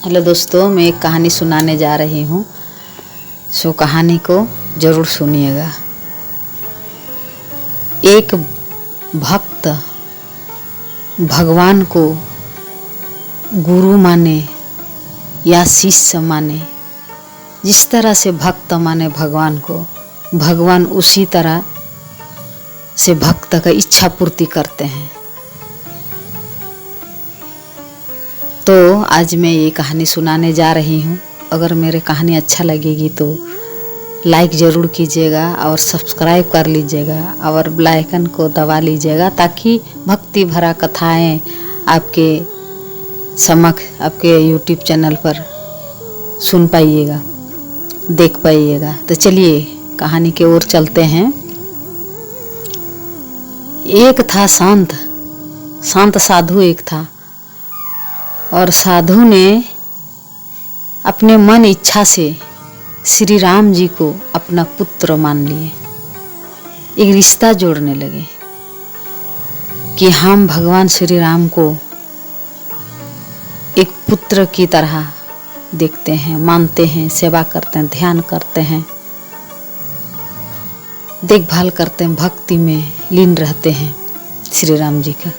Hello दोस्तों, मैं एक कहानी सुनाने जा रही हूँ। सो कहानी को ज़रूर सुनिएगा। एक भक्त भगवान को गुरु माने या शिष्य माने, जिस तरह से भक्त माने भगवान को, भगवान उसी तरह से भक्त का इच्छा पूर्ति करते हैं। तो आज मैं ये कहानी सुनाने जा रही हूँ। अगर मेरे कहानी अच्छा लगेगी तो लाइक ज़रूर कीजिएगा और सब्सक्राइब कर लीजिएगा और बेल आइकन को दबा लीजिएगा, ताकि भक्ति भरा कथाएं आपके समक्ष आपके यूट्यूब चैनल पर सुन पाइएगा, देख पाइएगा। तो चलिए कहानी की ओर चलते हैं। एक था शांत साधु एक था, और साधु ने अपने मन इच्छा से श्री राम जी को अपना पुत्र मान लिए। एक रिश्ता जोड़ने लगे कि हम भगवान श्री राम को एक पुत्र की तरह देखते हैं, मानते हैं, सेवा करते हैं, ध्यान करते हैं, देखभाल करते हैं, भक्ति में लीन रहते हैं श्री राम जी का।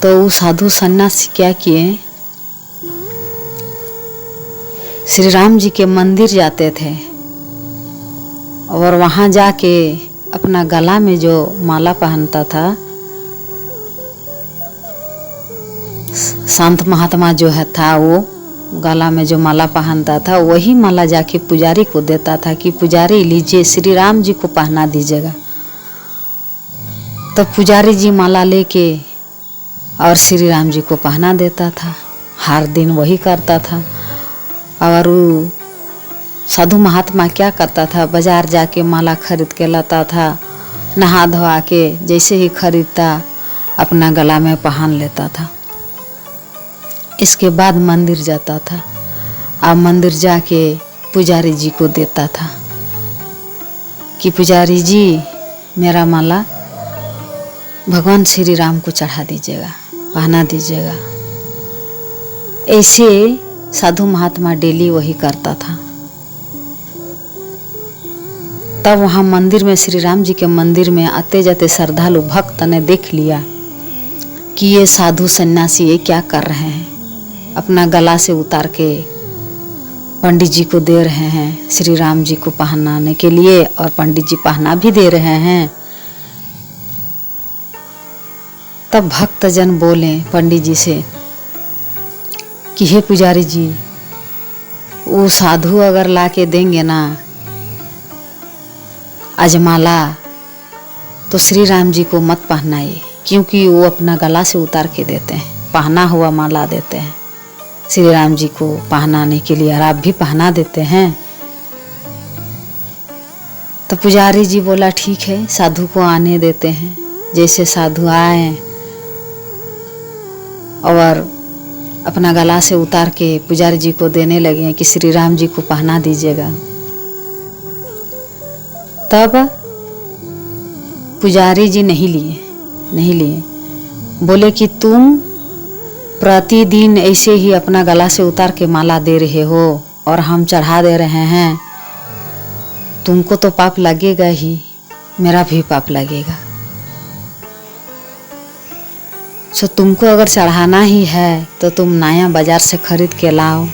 तो वो साधु सन्यासी क्या किए, श्री राम जी के मंदिर जाते थे और वहाँ जाके अपना गला में जो माला पहनता था, संत महात्मा जो है था, वो गला में जो माला पहनता था वही माला जाके पुजारी को देता था कि पुजारी लीजिए, श्री राम जी को पहना दीजिएगा। तो पुजारी जी माला लेके और श्री राम जी को पहना देता था। हर दिन वही करता था। और वो साधु महात्मा क्या करता था, बाजार जाके माला खरीद के लाता था, नहा धोआ के जैसे ही खरीदता अपना गला में पहन लेता था। इसके बाद मंदिर जाता था और मंदिर जाके पुजारी जी को देता था कि पुजारी जी मेरा माला भगवान श्री राम को चढ़ा दीजिएगा, पहना दीजिएगा। ऐसे साधु महात्मा डेली वही करता था। तब वहाँ मंदिर में, श्री राम जी के मंदिर में आते जाते श्रद्धालु भक्त ने देख लिया कि ये साधु सन्यासी ये क्या कर रहे हैं, अपना गला से उतार के पंडित जी को दे रहे हैं श्री राम जी को पहनाने के लिए, और पंडित जी पहना भी दे रहे हैं। तब भक्तजन बोले पंडित जी से कि हे पुजारी जी, वो साधु अगर ला के देंगे ना अजमाला, तो श्री राम जी को मत पहनाइए, क्योंकि वो अपना गला से उतार के देते हैं, पहना हुआ माला देते हैं श्री राम जी को पहनाने के लिए, और आप भी पहना देते हैं। तो पुजारी जी बोला ठीक है, साधु को आने देते हैं। जैसे साधु आए और अपना गला से उतार के पुजारी जी को देने लगे कि श्री राम जी को पहना दीजिएगा। तब पुजारी जी नहीं लिए, बोले कि तुम प्रतिदिन ऐसे ही अपना गला से उतार के माला दे रहे हो और हम चढ़ा दे रहे हैं, तुमको तो पाप लगेगा ही, मेरा भी पाप लगेगा। सो तुमको अगर चढ़ाना ही है तो तुम नया बाजार से खरीद के लाओ,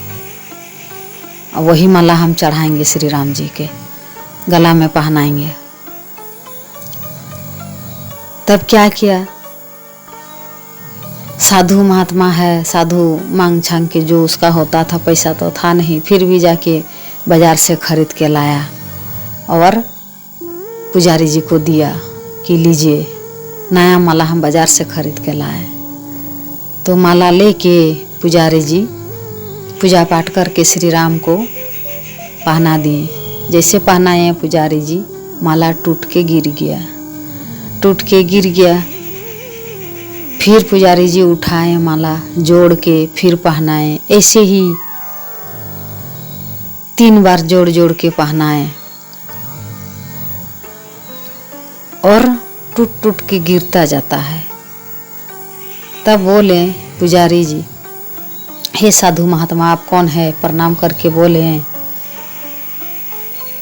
और वही माला हम चढ़ाएंगे श्री राम जी के गला में पहनाएंगे। तब क्या किया, साधु महात्मा है, साधु मांग छांग के जो उसका होता था, पैसा तो था नहीं, फिर भी जाके बाजार से खरीद के लाया और पुजारी जी को दिया कि लीजिए, नया माला हम बाजार से खरीद के लाए। तो माला लेके पुजारी जी पूजा पाठ करके श्री राम को पहना दिए। जैसे पहनाए पुजारी जी, माला टूट के गिर गया। फिर पुजारी जी उठाए माला, जोड़ के फिर पहनाए। ऐसे ही 3 बार जोड़ के पहनाए और टूट के गिरता जाता है। तब बोले पुजारी जी हे साधु महात्मा, आप कौन है? प्रणाम करके बोले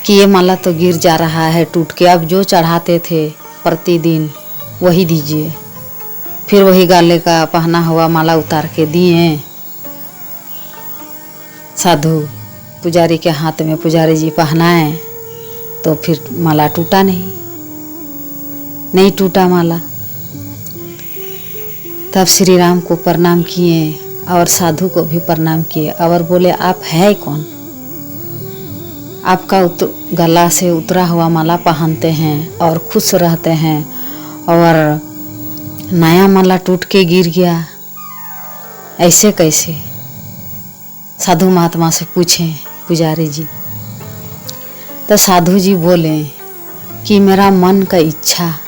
कि ये माला तो गिर जा रहा है टूट के, अब जो चढ़ाते थे प्रतिदिन वही दीजिए। फिर वही गाले का पहना हुआ माला उतार के दिए साधु पुजारी के हाथ में। पुजारी जी पहनाए तो फिर माला टूटा नहीं टूटा माला। तब श्री राम को प्रणाम किए और साधु को भी प्रणाम किए और बोले, आप है कौन? आपका गला से उतरा हुआ माला पहनते हैं और खुश रहते हैं, और नया माला टूट के गिर गया, ऐसे कैसे? साधु महात्मा से पूछें पुजारी जी। तो साधु जी बोले कि मेरा मन का इच्छा,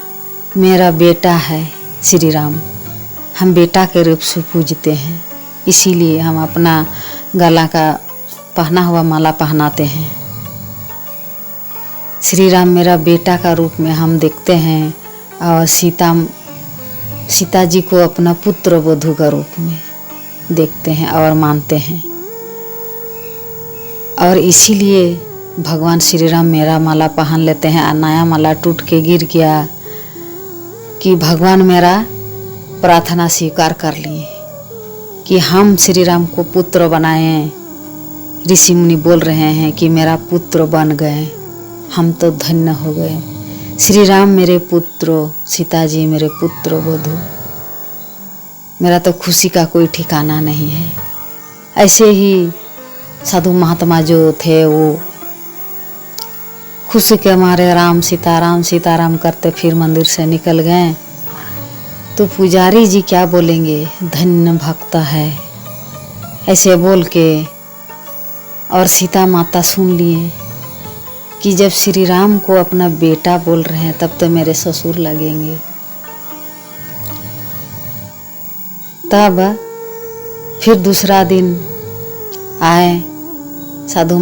मेरा बेटा है श्री राम, हम बेटा के रूप से पूजते हैं, इसीलिए हम अपना गला का पहना हुआ माला पहनाते हैं। श्री राम मेरा बेटा का रूप में हम देखते हैं, और सीता जी को अपना पुत्र वधू का रूप में देखते हैं और मानते हैं, और इसीलिए भगवान श्री राम मेरा माला पहन लेते हैं। और नया माला टूट के गिर गया कि भगवान मेरा प्रार्थना स्वीकार कर लिए कि हम श्री राम को पुत्र बनाएं। ऋषि मुनि बोल रहे हैं कि मेरा पुत्र बन गए, हम तो धन्य हो गए। श्री राम मेरे पुत्र, सीता जी मेरे पुत्र वधू, मेरा तो खुशी का कोई ठिकाना नहीं है। ऐसे ही साधु महात्मा जो थे वो खुशी के मारे राम सीताराम करते फिर मंदिर से निकल गए। तो पुजारी जी क्या बोलेंगे, धन्य भक्त है, ऐसे बोल के। और सीता माता सुन लिए कि जब श्री राम को अपना बेटा बोल रहे हैं तब तो मेरे ससुर लगेंगे। तब फिर दूसरा दिन आए साधु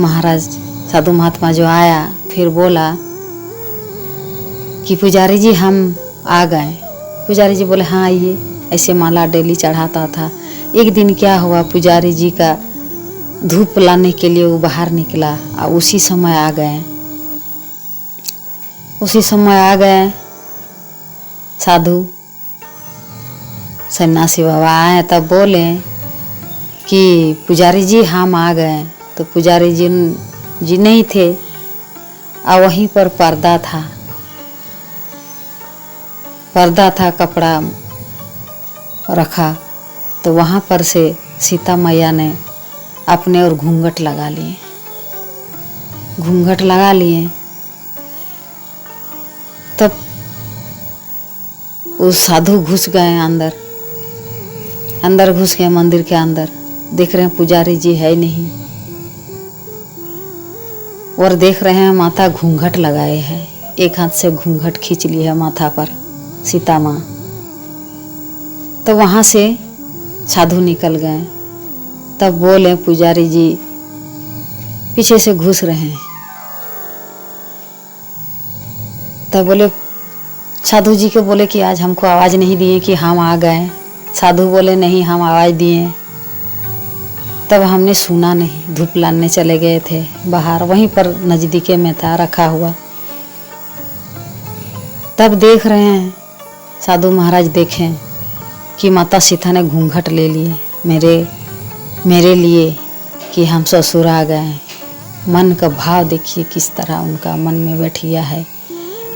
महात्मा जो आया, फिर बोला कि पुजारी जी हम आ गए। पुजारी जी बोले, हाँ आइए। ऐसे माला डेली चढ़ाता था। एक दिन क्या हुआ, पुजारी जी का धूप लाने के लिए वो बाहर निकला और उसी समय आ गए साधु सन्यासी बाबा आए। तब बोले कि पुजारी जी हम आ गए। तो पुजारी जी नहीं थे, और वहीं पर पर्दा था कपड़ा रखा। तो वहाँ पर से सीता मैया ने अपने और घूंघट लगा लिए। तब उस साधु घुस गए अंदर घुस गए मंदिर के अंदर। देख रहे हैं पुजारी जी है नहीं, और देख रहे हैं माता घूंघट लगाए हैं, एक हाथ से घूंघट खींच ली है माथा पर सीता माँ। तो वहाँ से साधु निकल गए। तब बोले पुजारी जी पीछे से घुस रहे हैं। तब बोले साधु जी को बोले कि आज हमको आवाज़ नहीं दिए कि हम आ गए। साधु बोले नहीं, हम आवाज़ दिए, तब हमने सुना नहीं। धूप लाने चले गए थे बाहर, वहीं पर नज़दीके में था रखा हुआ। तब देख रहे हैं साधु महाराज देखें कि माता सीता ने घूंघट ले लिए मेरे लिए कि हम ससुर आ गए। मन का भाव देखिए किस तरह उनका मन में बैठिया है,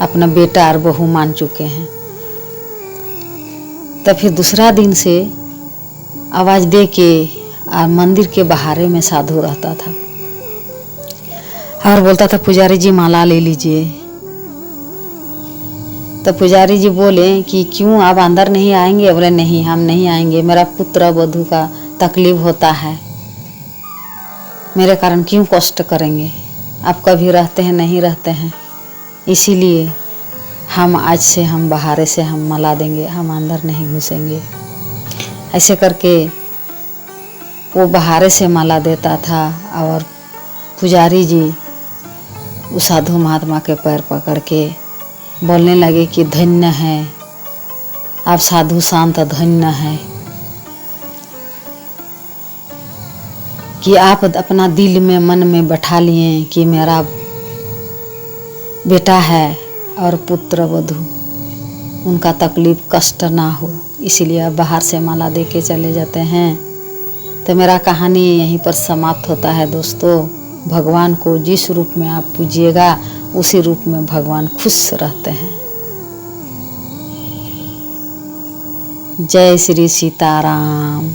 अपना बेटा और बहू मान चुके हैं। तब फिर दूसरा दिन से आवाज़ दे के और मंदिर के बहारे में साधु रहता था और बोलता था पुजारी जी माला ले लीजिए। तो पुजारी जी बोले कि क्यों आप अंदर नहीं आएंगे? बोले नहीं, हम नहीं आएंगे, मेरा पुत्र वधू का तकलीफ होता है, मेरे कारण क्यों कष्ट करेंगे? आप कभी रहते हैं नहीं रहते हैं, इसीलिए हम आज से हम बहारे से हम माला देंगे, हम अंदर नहीं घुसेंगे। ऐसे करके वो बहारे से माला देता था। और पुजारी जी उस साधु महात्मा के पैर पकड़ के बोलने लगे कि धन्य है आप साधु संत, धन्य है। कि आप अपना दिल में मन में बैठा लिए कि मेरा बेटा है और पुत्र वधू, उनका तकलीफ कष्ट ना हो, इसीलिए आप बाहर से माला दे के चले जाते हैं। तो मेरा कहानी यहीं पर समाप्त होता है दोस्तों। भगवान को जिस रूप में आप पूजिएगा उसी रूप में भगवान खुश रहते हैं। जय श्री सीताराम।